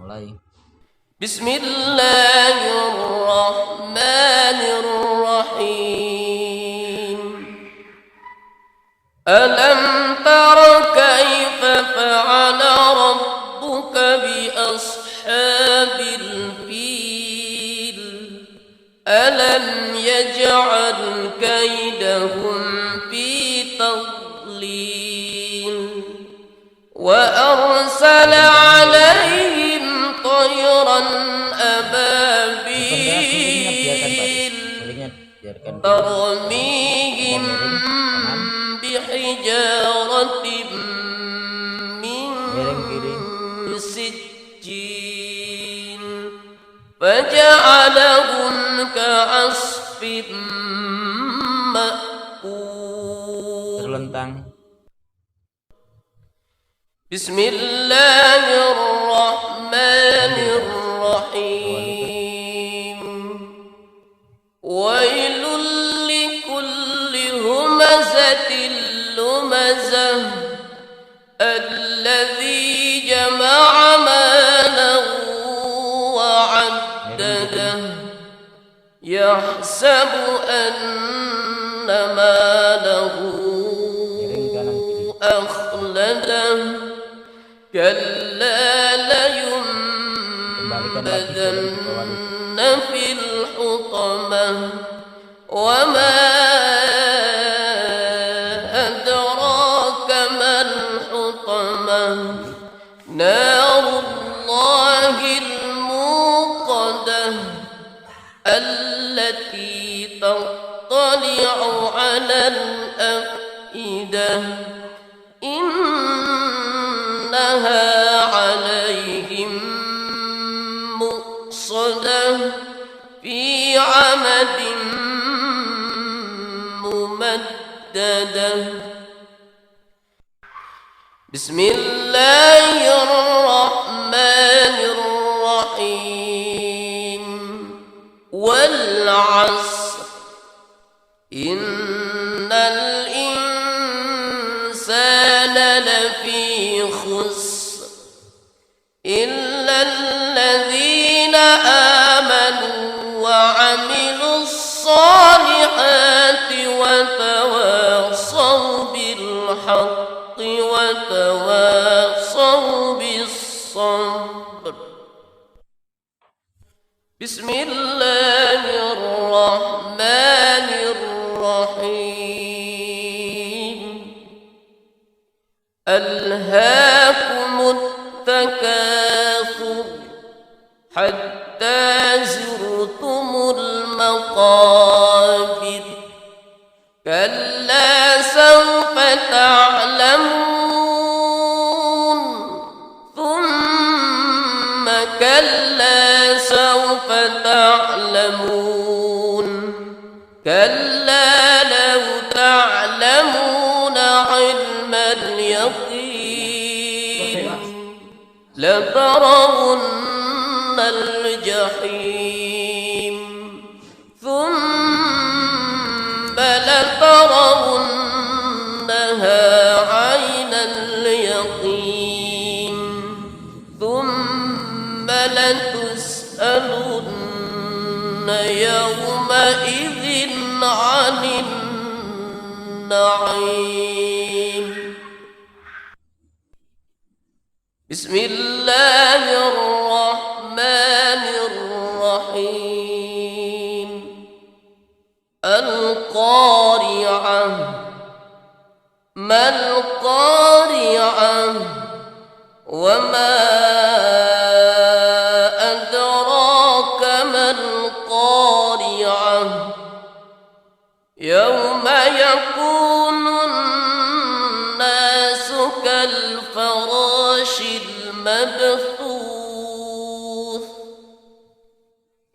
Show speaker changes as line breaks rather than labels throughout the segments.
mulai.
Bismillahirrahmanirrahim. Alam tara kaifa fa'ala rabbuka bi ashabil fil. Alam yaj'al kaidahum fi tadlil. Wa arsala 'alaihim طيرا أبابيل ترميهم بحجارة من سجيل فجعلهم كعصف مأكول. بسم الله الرحمن الرحيم. ويل لكل همزة لمزة الذي جمع مالا وعدده يحسب أن ماله أخلده كلا لينبذن في الحطمة وما أدراك ما الحطمة نار الله الموقدة التي تطلع على الأفئدة إنها عليهم مؤصدة في عمد ممددة. بسم الله الرحمن الرحيم. والعصر إن الإنسان لفي خسر إلا الذين آمنوا وعملوا الصالحات وتواصوا بالحق وتواصوا بالصبر. بسم الله الرحمن الرحيم. ألهاكم التكاثر حتى زرتم المقابر كلا سوف تعلمون ثم كلا سوف تعلمون كلا لو تعلمون علم اليقين لترون الجحيم ثم لترونها عين اليقين ثم لتسألن يومئذ عن النعيم. بسم الله الرحمن الرحيم. القارعة ما القارعة وما أدراك ما القارعة يوم يكون الناس كالفراش المبثوث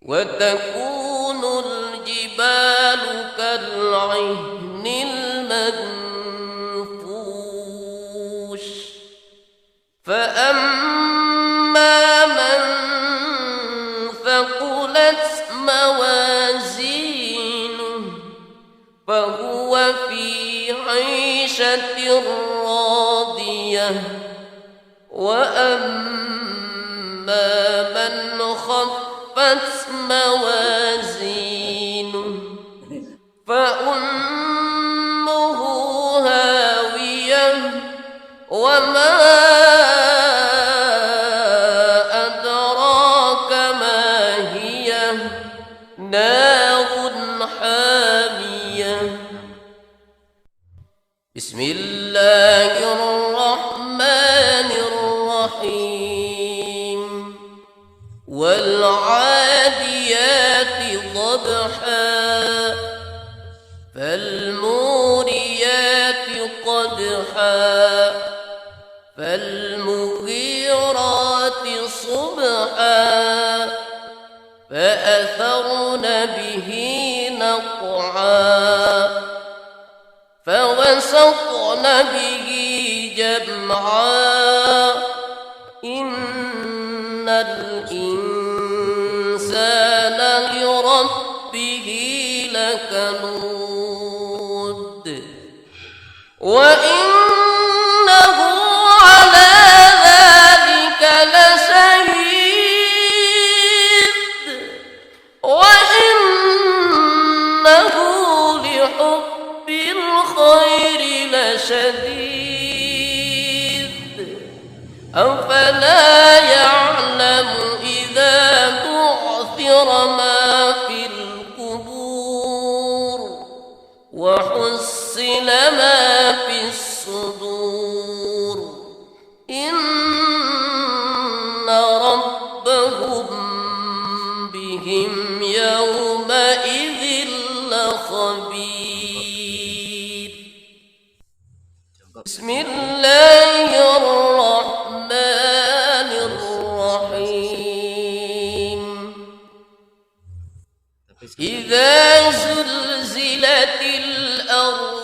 وتكون الجبال كالعهن المنفوش فأما من ثقلت موازينه فهو في عيشة راضية وأما موازينه فأمه هاوية وما أدراك ما هي نار حامية بسم الله الرحمن الرحيم والعاديات ضبحا فالموريات قدحا فالمغيرات صبحا فأثرن به نقعا فوسطن به جمعا إن الإنسان لربه لكنود وإنه على ذلك لشهيد وإنه لحب الخير لشديد أفلا يعلم إذا بعثر ما في القبور وحصل ما في الصدور إن ربهم بهم يومئذ لخبير بسم الله الرحمن الرحيم إذا زلزلت الأرض